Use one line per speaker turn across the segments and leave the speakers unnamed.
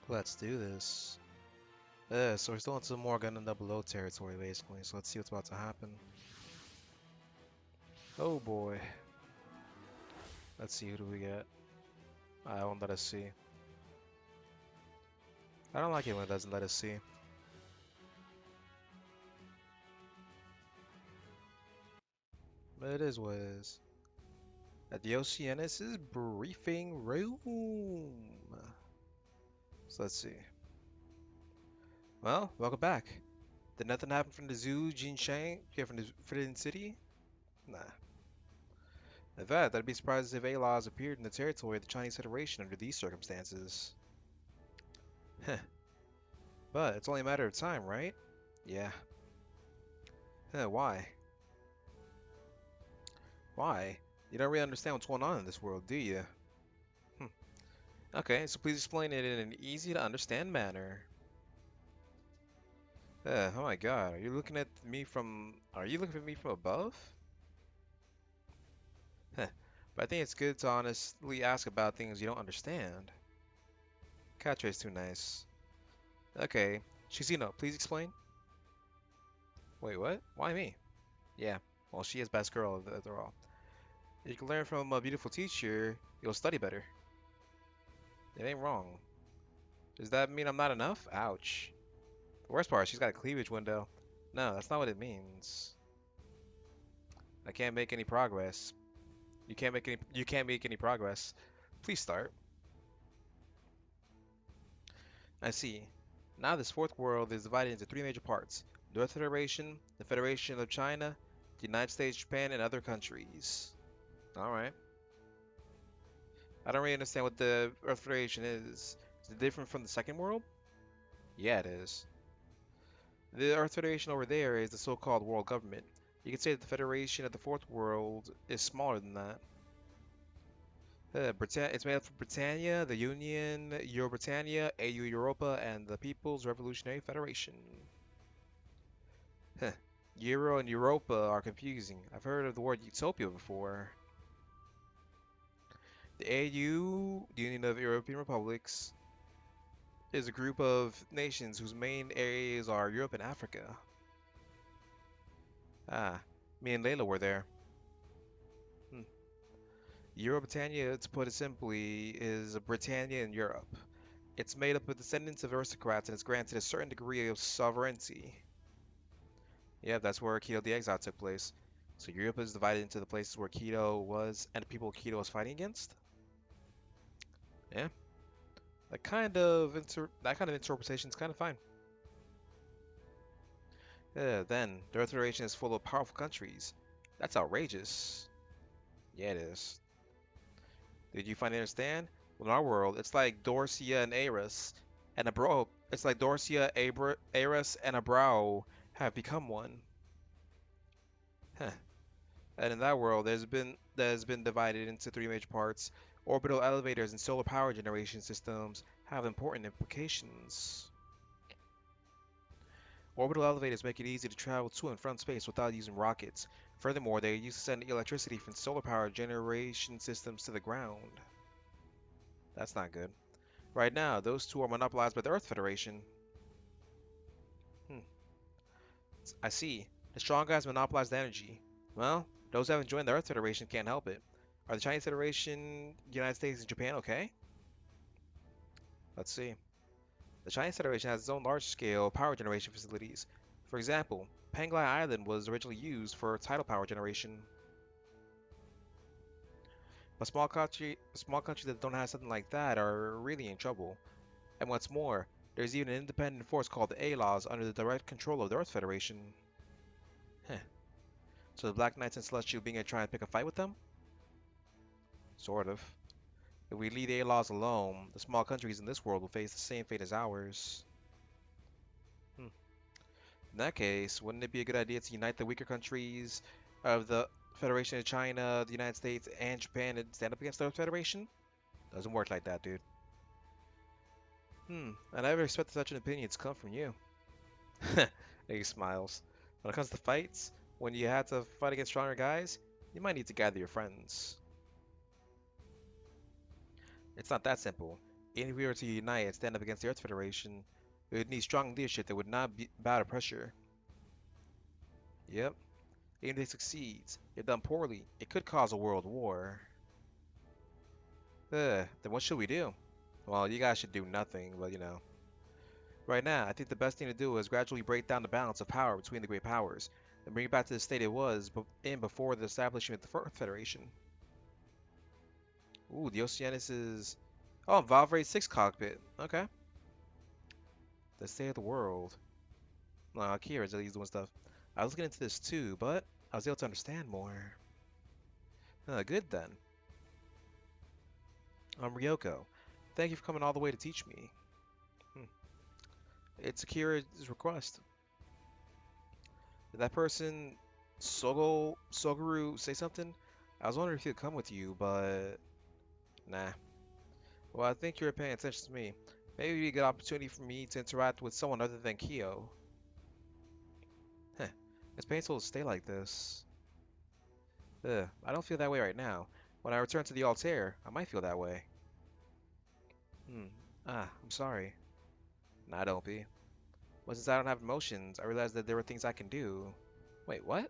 Let's do this. So we're still into more gun and double O territory, basically. So let's see what's about to happen. Oh boy. Let's see, who do we get? I won't let us see. I don't like it when it doesn't let us see. But it is what it is. At the Oceanus' briefing room. So let's see. Well, welcome back. Did nothing happen from the zoo, Jincheng? From the Forbidden City? Nah. In fact, I'd be surprised if A-laws appeared in the territory of the Chinese Federation under these circumstances. Heh. But it's only a matter of time, right? Yeah. Why? Why? You don't really understand what's going on in this world, do you? Hmm. Okay, so please explain it in an easy to understand manner. Oh my god, are you looking at me from... Are you looking at me from above? Heh. But I think it's good to honestly ask about things you don't understand. Catra's too nice. Okay, Shizino, please explain. Wait, what? Why me? Yeah, well, she is best girl after all. If you can learn from a beautiful teacher, you'll study better. It ain't wrong. Does that mean I'm not enough? Ouch. The worst part, she's got a cleavage window. No, that's not what it means. I can't make any progress. You can't make any progress. Please start. I see. Now this fourth world is divided into three major parts. The Earth Federation, the Federation of China, the United States, Japan, and other countries. Alright. I don't really understand what the Earth Federation is. Is it different from the second world? Yeah, it is. The Earth Federation over there is the so-called world government. You could say that the Federation of the Fourth World is smaller than that. It's made up of Britannia, the Union, Euro-Britannia, AU Europa, and the People's Revolutionary Federation. Huh. Euro and Europa are confusing. I've heard of the word utopia before. The AU, the Union of European Republics, is a group of nations whose main areas are Europe and Africa. Ah, me and Layla were there. Hmm. Euro-Britannia, to put it simply, is Britannia in Europe. It's made up of descendants of aristocrats and is granted a certain degree of sovereignty. Yeah, that's where Keto the Exile took place. So Europe is divided into the places where Keto was and the people Keto was fighting against. Yeah, that kind of interpretation is kind of fine. Then the Earth Federation is full of powerful countries. That's outrageous. Yeah, it is. Did you finally understand? Well, in our world, it's like Dorcia and Ares, and Abro. It's like Dorcia, Ares, and Abrao have become one. Huh. And in that world, that has been divided into three major parts. Orbital elevators and solar power generation systems have important implications. Orbital elevators make it easy to travel to and from space without using rockets. Furthermore, they are used to send electricity from solar power generation systems to the ground. That's not good. Right now, those two are monopolized by the Earth Federation. Hmm. I see. The strong guys monopolize the energy. Well, those who haven't joined the Earth Federation can't help it. Are the Chinese Federation, United States, and Japan okay? Let's see. The Chinese Federation has its own large-scale power generation facilities. For example, Panglai Island was originally used for tidal power generation. But small countries that don't have something like that are really in trouble. And what's more, there's even an independent force called the A-Laws under the direct control of the Earth Federation. Heh. So the Black Knights and Celestial being to try and pick a fight with them? Sort of. If we leave the A-Laws alone, the small countries in this world will face the same fate as ours. Hmm. In that case, wouldn't it be a good idea to unite the weaker countries of the Federation of China, the United States, and Japan and stand up against the Earth Federation? Doesn't work like that, dude. I never expected such an opinion to come from you. He smiles. When it comes to fights, when you have to fight against stronger guys, you might need to gather your friends. It's not that simple. Even if we were to unite and stand up against the Earth Federation, we would need strong leadership that would not bow to pressure. Yep. Even if it succeeds, if done poorly, it could cause a world war. Then what should we do? Well, you guys should do nothing, but you know. Right now, I think the best thing to do is gradually break down the balance of power between the great powers and bring it back to the state it was in before the establishment of the Earth Federation. Ooh, the Oceanus is... Oh, Valverde 6 cockpit. Okay. The state of the world. No, Akira's at least doing stuff. I was looking into this too, but I was able to understand more. Good then. I'm Ryoko. Thank you for coming all the way to teach me. Hmm. It's Akira's request. Did that person, Soguru, say something? I was wondering if he'd come with you, but nah. Well, I think you're paying attention to me. Maybe it'd be a good opportunity for me to interact with someone other than Kyo. Heh, it's painful to stay like this. I don't feel that way right now. When I return to the Altair, I might feel that way. I'm sorry. Nah, don't be. Well, since I don't have emotions, I realized that there were things I can do. Wait, what?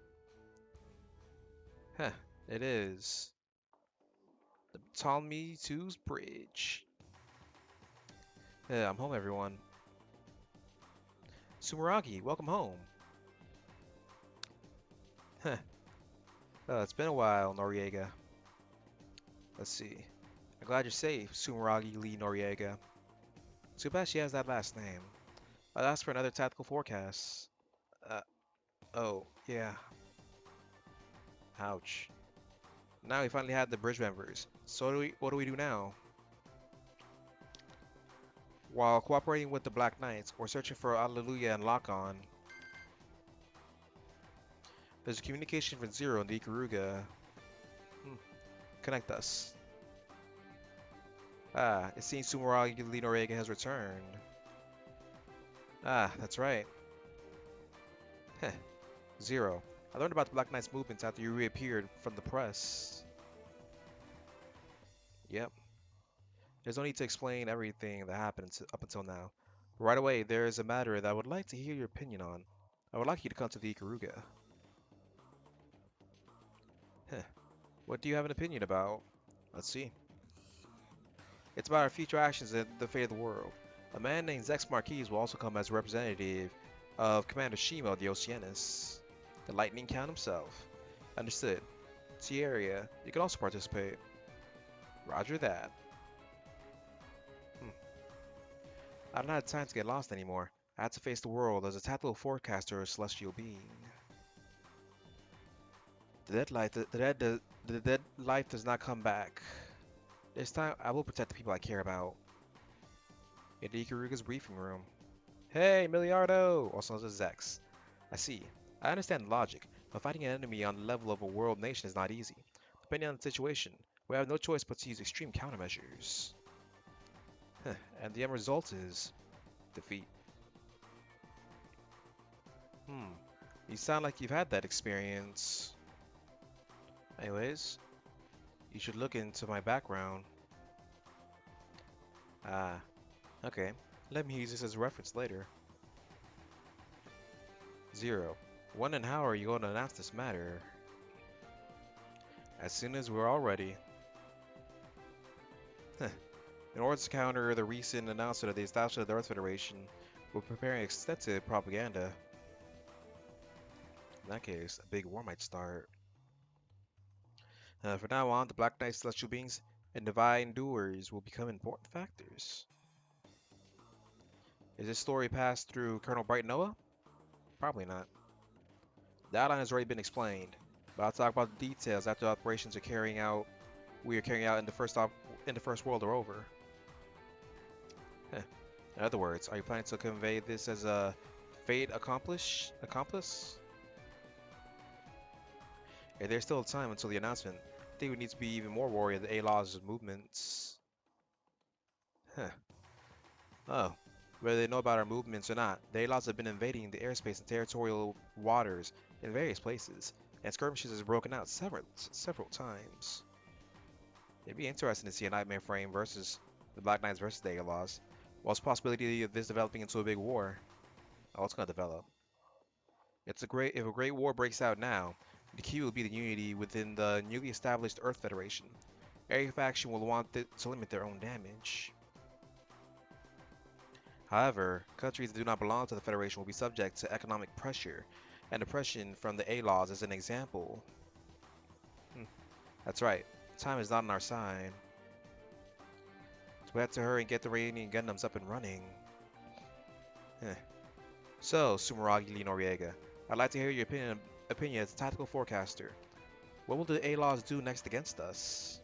Huh, it is. The Ptolemy 2's bridge. I'm home, everyone. Sumeragi, welcome home. Huh. It's been a while, Noriega. Let's see. I'm glad you're safe, Sumeragi Lee Noriega. Too bad she has that last name. I'll ask for another tactical forecast. Uh, oh, yeah. Ouch. Now we finally had the bridge members. So what do we do now? While cooperating with the Black Knights, we're searching for Alleluia and Lock-On. There's a communication from Zero in the Ikaruga. Connect us. It seems Sumeragi Lee Noriega has returned. That's right. Heh. Zero. I learned about the Black Knight's movements after you reappeared from the press. Yep. There's no need to explain everything that happened up until now. Right away, there is a matter that I would like to hear your opinion on. I would like you to come to the Ikaruga. Heh. What do you have an opinion about? Let's see. It's about our future actions and the fate of the world. A man named Zex Marquise will also come as a representative of Commander Shima of the Oceanus. The Lightning Count himself. Understood. Tierra, you can also participate. Roger that. I don't have time to get lost anymore. I had to face the world as a tactical forecaster or celestial being. The dead life does not come back. This time, I will protect the people I care about. In the Ikaruga's briefing room. Hey, Miliardo! Also known as Zex. I see. I understand logic, but fighting an enemy on the level of a world nation is not easy. Depending on the situation, we have no choice but to use extreme countermeasures. And the end result is... defeat. You sound like you've had that experience. Anyways, you should look into my background. Okay. Let me use this as a reference later. Zero. When and how are you going to announce this matter? As soon as we're all ready. In order to counter the recent announcement of the establishment of the Earth Federation, we're preparing extensive propaganda. In that case, a big war might start. From now on, the Black Knight Celestial Beings and Divine Doers will become important factors. Is this story passed through Colonel Bright Noah? Probably not. The outline has already been explained, but I'll talk about the details after the operations we are carrying out in the first world are over. In other words, are you planning to convey this as a fate accomplice? If there's still time until the announcement, I think we need to be even more wary of the A-Law's movements. Oh, whether they know about our movements or not, the A-Laws have been invading the airspace and territorial waters in various places, and skirmishes have broken out several times. It'd be interesting to see a Nightmare Frame versus The Black Knights versus the Outlaws. What's the possibility of this developing into a big war? Oh, it's gonna develop. If a great war breaks out now, the key will be the unity within the newly established Earth Federation. Every faction will want to limit their own damage. However, countries that do not belong to the Federation will be subject to economic pressure and oppression from the A-Laws as an example. That's right. Time is not on our side. So we have to hurry and get the Radiant Gundams up and running. Heh. So, Sumeragi Lee Noriega, I'd like to hear your opinion as a tactical forecaster. What will the A-Laws do next against us?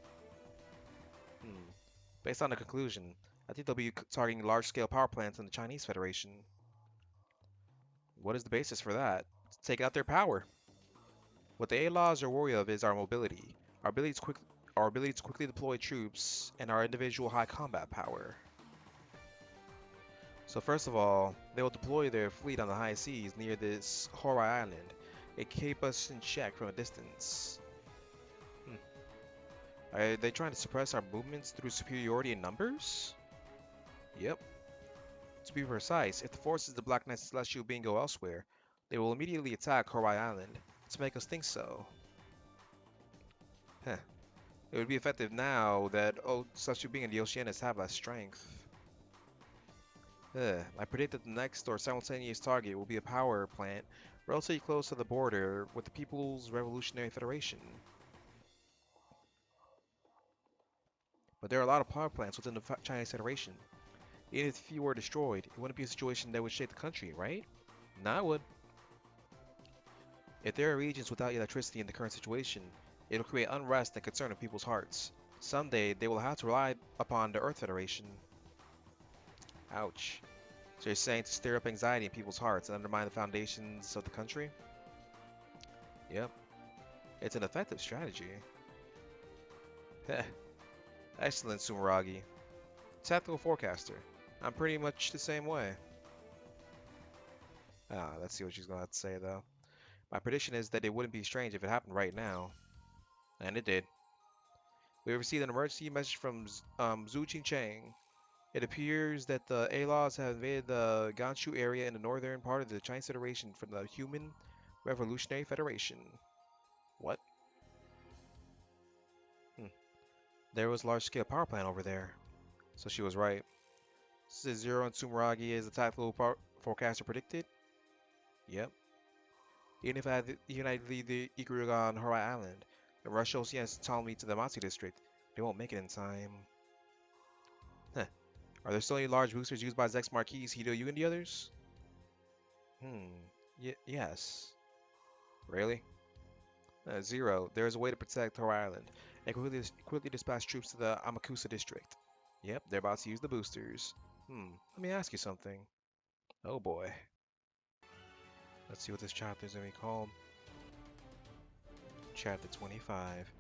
Based on the conclusion, I think they'll be targeting large-scale power plants in the Chinese Federation. What is the basis for that? To take out their power. What the A-Laws are worried of is our mobility, our ability to quickly deploy troops, and our individual high combat power. So first of all, they will deploy their fleet on the high seas near this Horai Island. It keep us in check from a distance. Are they trying to suppress our movements through superiority in numbers? Yep. To be precise, if the forces of the Black Knight Celestial being go elsewhere, they will immediately attack Horai Island to make us think so. Heh. It would be effective now that Celestial being and the Oceanists have less strength. I predict that the next or simultaneous target will be a power plant relatively close to the border with the People's Revolutionary Federation. But there are a lot of power plants within the Chinese Federation. Even if few were destroyed, it wouldn't be a situation that would shake the country, right? Nah, it would. If there are regions without electricity in the current situation, it'll create unrest and concern in people's hearts. Someday, they will have to rely upon the Earth Federation. Ouch. So you're saying to stir up anxiety in people's hearts and undermine the foundations of the country? Yep. It's an effective strategy. Heh. Excellent, Sumeragi. Tactical forecaster. I'm pretty much the same way. Let's see what she's gonna have to say though. My prediction is that it wouldn't be strange if it happened right now. And it did. We received an emergency message from Zhu Qingcheng. It appears that the A-Laws have invaded the Gansu area in the northern part of the Chinese Federation from the Human Revolutionary Federation. What? There was a large-scale power plant over there. So she was right. Says Zero and Sumeragi as the tactical forecaster predicted? Yep. Even if I had united the Ikuruga on Horai Island, and Russia Oceanians tunnel me to the Matsu district, they won't make it in time. Huh. Are there still any large boosters used by Zex Marquis, Hito, you, and the others? Yes. Really? Zero. There is a way to protect Horai Island, and quickly dispatch troops to the Amakusa district. Yep, they're about to use the boosters. Let me ask you something. Oh boy. Let's see what this chapter is going to be called. Chapter 25.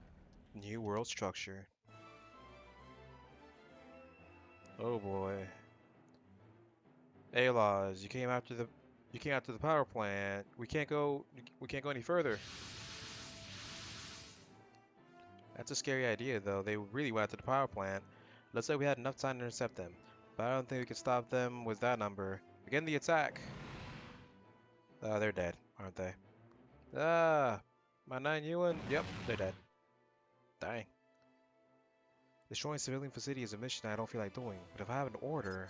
New World Structure. Oh boy. Aylaws, you came after the power plant. We can't go any further. That's a scary idea though. They really went after the power plant. Looks like we had enough time to intercept them. But I don't think we can stop them with that number. Begin the attack. They're dead, aren't they? My 9 Yuan. Yep, they're dead. Dang. Destroying civilian facility is a mission I don't feel like doing, but if I have an order...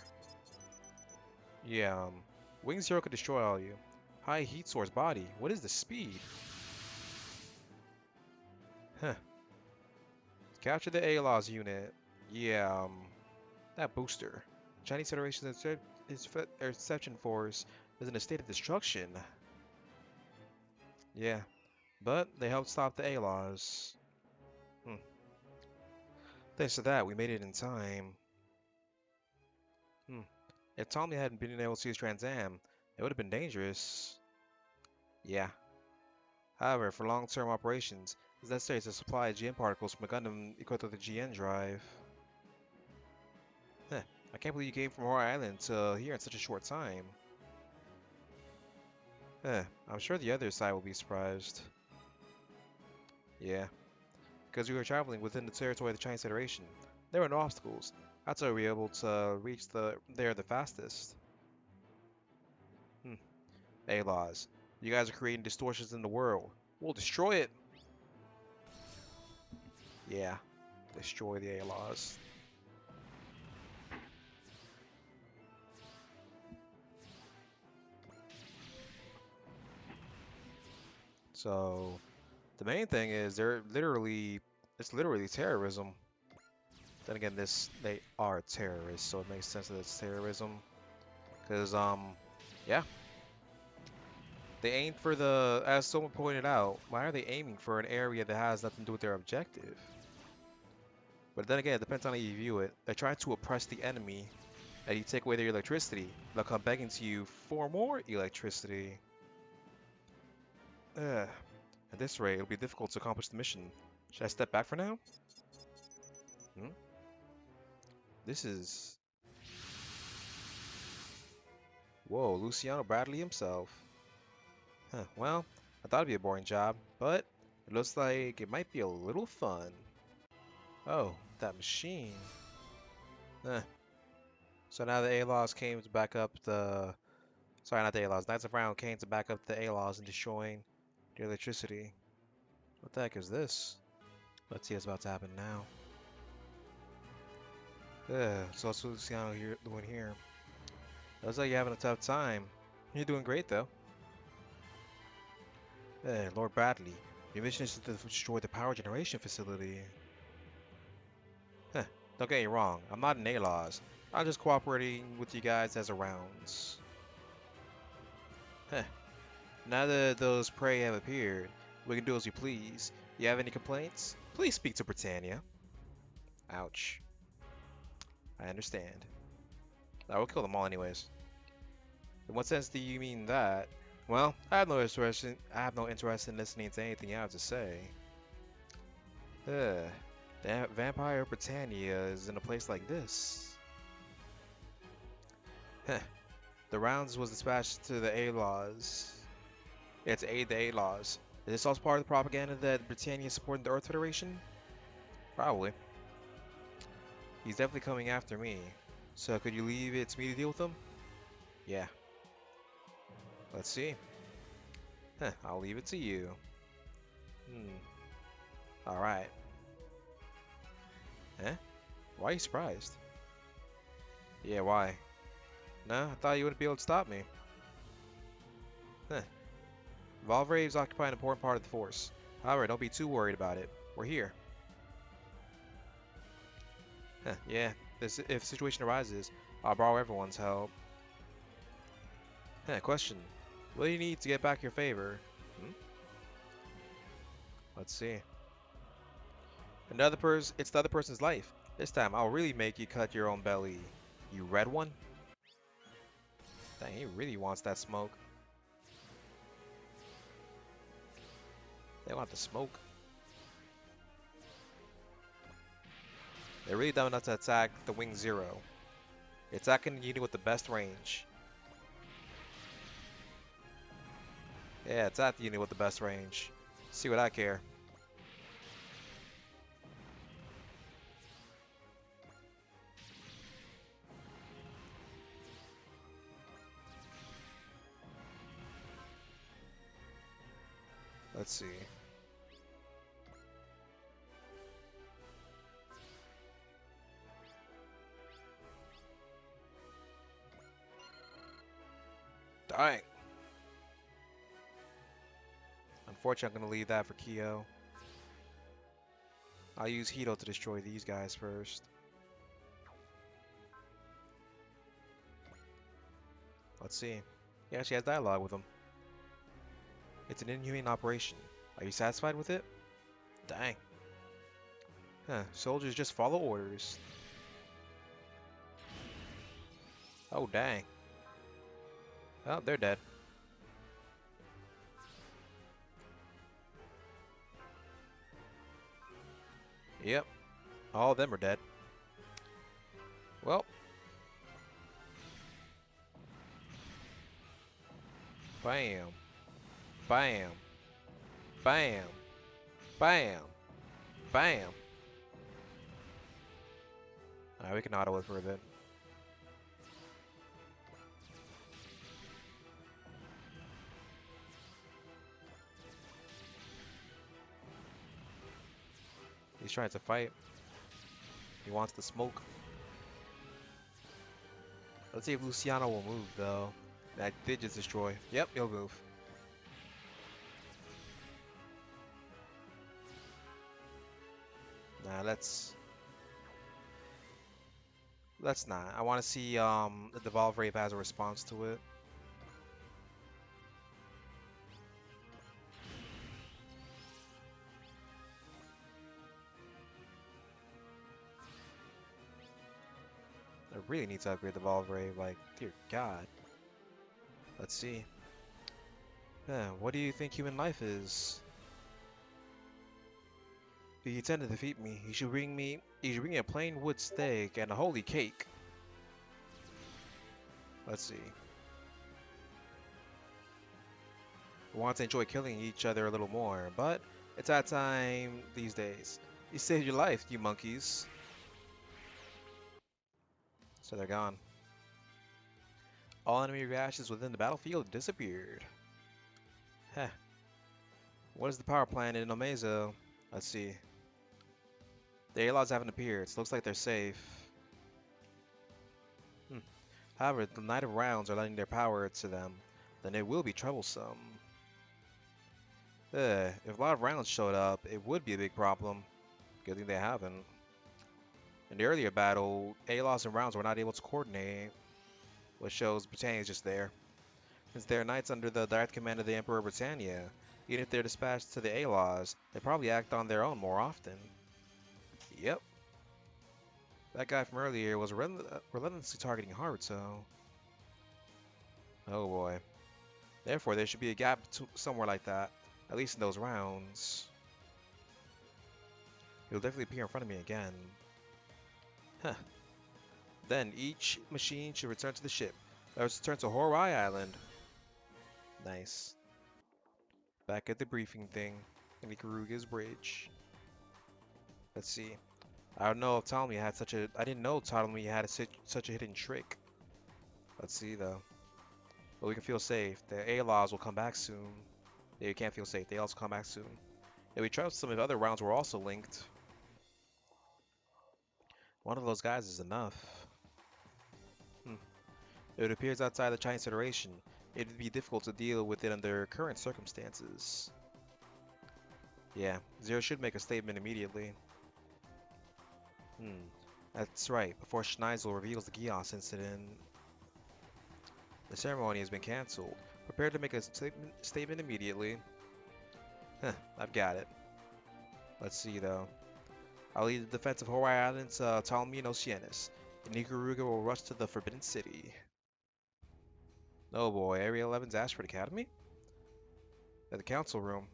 Yeah, Wing Zero could destroy all you. High heat source body. What is the speed? Huh. Capture the A-Laws unit. Yeah, that booster. Chinese Federation's interception force is in a state of destruction. Yeah, but they helped stop the A-Laws. Thanks to that, we made it in time. If Tommy hadn't been able to use Trans Am, it would have been dangerous. Yeah. However, for long-term operations, it's necessary to supply GN particles from a Gundam equipped with a GN drive. I can't believe you came from Horai Island to here in such a short time. I'm sure the other side will be surprised. Yeah. Because we were traveling within the territory of the Chinese Federation, there were no obstacles. That's how we're able to reach there the fastest. Hmm. A-Laws. You guys are creating distortions in the world. We'll destroy it. Yeah. Destroy the A-Laws. So the main thing is it's literally terrorism. Then again, they are terrorists, so it makes sense that it's terrorism. Cause yeah, they aim for as someone pointed out, why are they aiming for an area that has nothing to do with their objective? But then again, it depends on how you view it. They try to oppress the enemy, and you take away their electricity. They'll come begging to you for more electricity. Ugh. At this rate, it'll be difficult to accomplish the mission. Should I step back for now? Hmm? This is... Whoa, Luciano Bradley himself. Huh, well, I thought it'd be a boring job, but it looks like it might be a little fun. Oh, that machine. Huh. So now the A-Laws came to back up the... Sorry, not the A-Laws. Knights of Round came to back up the A-Laws and destroying the electricity. What the heck is this? Let's see what's about to happen now. So what's Luciano here doing here? Looks like you're having a tough time. You're doing great though. Lord Bradley, your mission is to destroy the power generation facility. Huh, don't get me wrong, I'm not an A-Laws. I'm just cooperating with you guys as a rounds. Huh, now that those prey have appeared, we can do as we please. You have any complaints? Please speak to Britannia. Ouch. I understand. I will kill them all anyways. In what sense do you mean that? Well, I have no interest in listening to anything you have to say. Ugh. The Vampire Britannia is in a place like this. Heh. The rounds was dispatched to the A-Laws. Yeah, to aid the A-Laws. Is this also part of the propaganda that Britannia is supporting the Earth Federation? Probably. He's definitely coming after me. So could you leave it to me to deal with him? Yeah. Let's see. Huh, I'll leave it to you. Alright. Eh? Why are you surprised? Yeah, why? No, I thought you wouldn't be able to stop me. Huh. Valvraves occupy an important part of the force. However, don't be too worried about it. We're here. Huh, yeah, if a situation arises, I'll borrow everyone's help. Huh, question. What do you need to get back your favor? Hmm? Let's see. It's the other person's life. This time, I'll really make you cut your own belly. You red one? Dang, he really wants that smoke. They want the smoke. They're really dumb enough to attack the Wing Zero. It's attacking the unit with the best range. Yeah, it's at the unit with the best range. See what I care. Let's see. Dang. Unfortunately, I'm going to leave that for Kyo. I'll use Hito to destroy these guys first. Let's see. He actually has dialogue with them. It's an inhumane operation. Are you satisfied with it? Dang. Huh, soldiers just follow orders. Oh, dang. Oh, they're dead. Yep. All of them are dead. Well. Bam. Bam. Bam. Bam. Bam. Alright, we can auto it for a bit. He's trying to fight. He wants the smoke. Let's see if Luciano will move, though. That did just destroy. Yep, he'll move. Nah, let's not. I want to see if the Devolve Rape has a response to it. I really need to upgrade the Devolve Rape, like, dear God. Let's see. What do you think human life is? If you intend to defeat me, you should bring me a plain wood steak and a holy cake. Let's see. We want to enjoy killing each other a little more, but it's that time these days. You saved your life, you monkeys. So they're gone. All enemy reactions within the battlefield disappeared. Heh. What is the power plant in Omezo? Let's see. The A-Laws haven't appeared, so it looks like they're safe. However, the Knight of Rounds are lending their power to them, then it will be troublesome. If a lot of rounds showed up, it would be a big problem. Good thing they haven't. In the earlier battle, A-Laws and rounds were not able to coordinate, which shows Britannia is just there. Since they are knights under the direct command of the Emperor of Britannia, even if they're dispatched to the A-Laws, they probably act on their own more often. Yep. That guy from earlier was relentlessly targeting Haruto. Oh boy. Therefore, there should be a gap somewhere like that, at least in those rounds. He'll definitely appear in front of me again. Huh. Then each machine should return to the ship. Let's return to Horai Island. Nice. Back at the briefing thing in Ikaruga's bridge. Let's see. I don't know if Ptolemy had such a. I didn't know Ptolemy had such a hidden trick. Let's see though. But we can feel safe. The A-Laws will come back soon. Yeah, you can't feel safe. They also come back soon. Yeah, we tried some of the other rounds were also linked. One of those guys is enough. If it appears outside the Chinese Federation, it would be difficult to deal with it under current circumstances. Yeah, Zero should make a statement immediately. That's right. Before Schneisel reveals the Gios incident, the ceremony has been cancelled. Prepare to make a statement immediately. I've got it. Let's see though. I'll lead the defense of Hawaii Islands, Ptolemy and Oceanus. And Ikaruga will rush to the Forbidden City. Oh boy, Area 11's Ashford Academy? At the council room.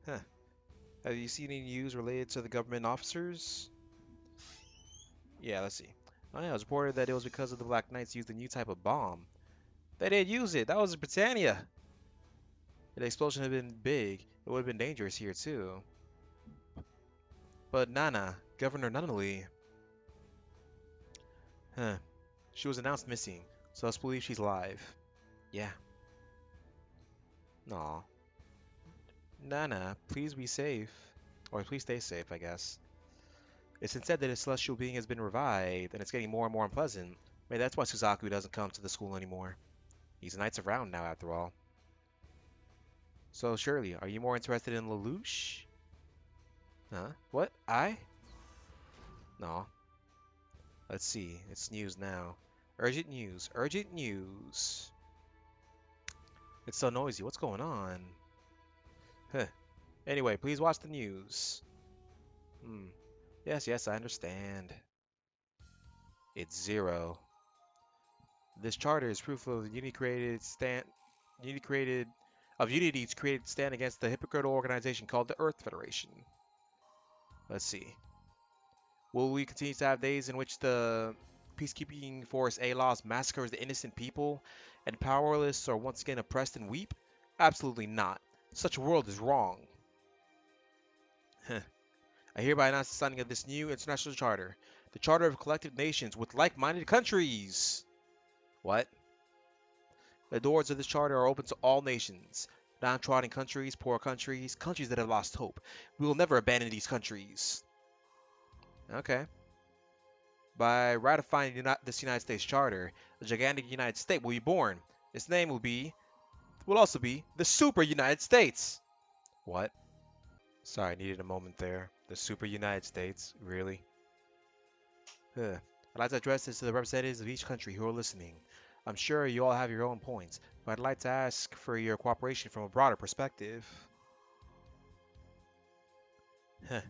Have you seen any news related to the government officers? Yeah, let's see. Oh yeah, it was reported that it was because of the Black Knights used a new type of bomb. They didn't use it. That was Britannia. If the explosion had been big, it would have been dangerous here too. But Nana, Governor Nunnally. She was announced missing, so let's believe she's alive. Yeah. Aw. Nana, please be safe. Or please stay safe, I guess. It's been said that a celestial being has been revived, and it's getting more and more unpleasant. Maybe that's why Suzaku doesn't come to the school anymore. He's Knights of Round now, after all. So, Shirley, are you more interested in Lelouch? Huh? What? I? No. Let's see. It's news now. Urgent news. Urgent news. It's so noisy. What's going on? Anyway, please watch the news. Yes, I understand. It's Zero. This charter is proof of Unity's created stand against the hypocritical organization called the Earth Federation. Let's see. Will we continue to have days in which the peacekeeping force A-Laws massacres the innocent people and powerless are once again oppressed and weep? Absolutely not. Such a world is wrong. I hereby announce the signing of this new international charter. The Charter of Collective Nations with like-minded countries. What? The doors of this charter are open to all nations. Downtrodden countries, poor countries, countries that have lost hope. We will never abandon these countries. Okay. By ratifying this United States Charter, a gigantic United State will be born. Its name will also be the Super United States. What? Sorry, I needed a moment there. The Super United States? Really? Huh. I'd like to address this to the representatives of each country who are listening. I'm sure you all have your own points, but I'd like to ask for your cooperation from a broader perspective. Huh.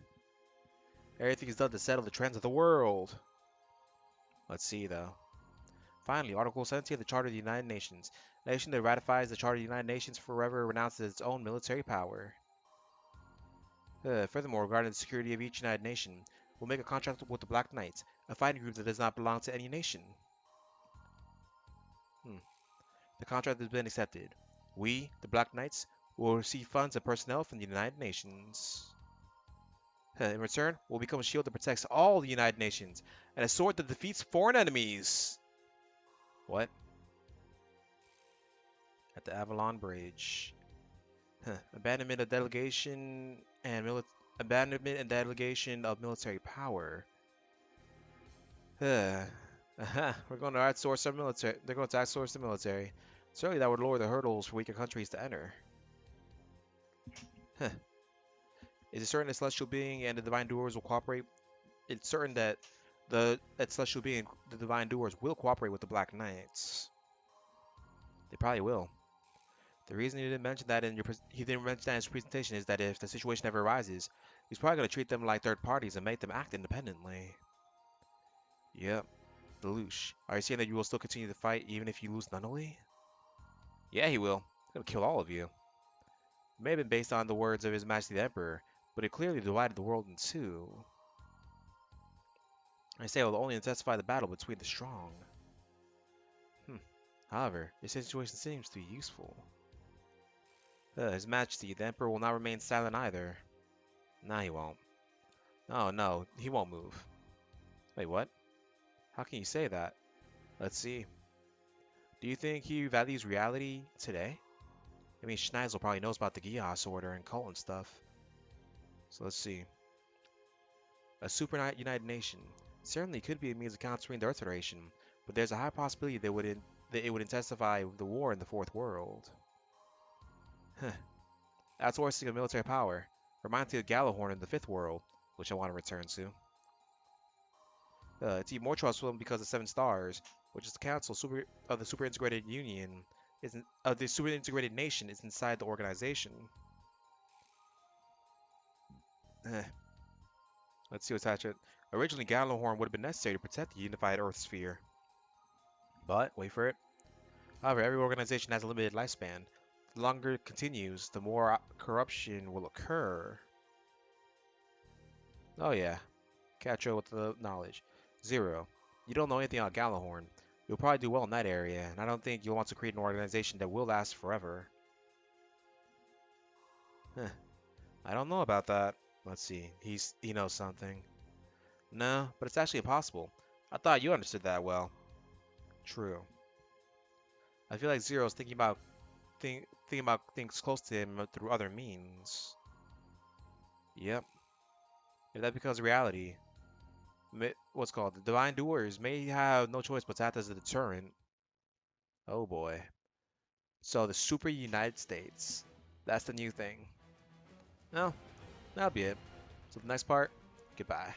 Everything is done to settle the trends of the world. Let's see, though. Finally, Article 17 of the Charter of the United Nations. A nation that ratifies the Charter of the United Nations forever renounces its own military power. Furthermore, regarding the security of each United Nation, we'll make a contract with the Black Knights, a fighting group that does not belong to any nation. The contract has been accepted. We, the Black Knights, will receive funds and personnel from the United Nations. In return, we'll become a shield that protects all the United Nations, and a sword that defeats foreign enemies. What? At the Avalon Bridge. Abandonment of delegation and delegation of military power. We're going to outsource our military. They're going to outsource the military. Certainly, that would lower the hurdles for weaker countries to enter. Is it certain that celestial being and the divine doers will cooperate? It's certain that that celestial being, the divine doers, will cooperate with the Black Knights. They probably will. The reason he didn't mention that in his presentation is that if the situation ever arises, he's probably going to treat them like third parties and make them act independently. Yep. Lelouch. Are you saying that you will still continue the fight even if you lose Nunnally? Yeah, he will. He's going to kill all of you. It may have been based on the words of His Majesty the Emperor, but it clearly divided the world in two. I say it will only intensify the battle between the strong. However, this situation seems to be useful. His Majesty, the Emperor will not remain silent either. Nah, he won't. Oh, no, he won't move. Wait, what? How can you say that? Let's see. Do you think he values reality today? I mean, Schneisel probably knows about the Gias Order and cult and stuff. So let's see. A super united nation certainly could be a means of countering the Earth Federation, but there's a high possibility that it would intensify the war in the Fourth World. Outsourcing of military power reminds me of Gallahorn in the Fifth World, which I want to return to. It's even more trustworthy because the Seven Stars, which is the council of the Super Integrated Union, the Super Integrated Nation, is inside the organization. Let's see what's happening. Originally, Gallahorn would have been necessary to protect the unified Earth sphere. But, wait for it. However, every organization has a limited lifespan. The longer it continues, the more corruption will occur. Oh yeah. Catch up with the knowledge. Zero. You don't know anything about Gallahorn. You'll probably do well in that area, and I don't think you'll want to create an organization that will last forever. I don't know about that. Let's see. He knows something. No, but it's actually impossible. I thought you understood that well. True. I feel like Zero's thinking about things close to him through other means. Yep. If that becomes reality, what's called the Divine Doers may have no choice but to act as a deterrent. Oh boy. So the Super United States. That's the new thing. No, that'll be it. So the next part, goodbye.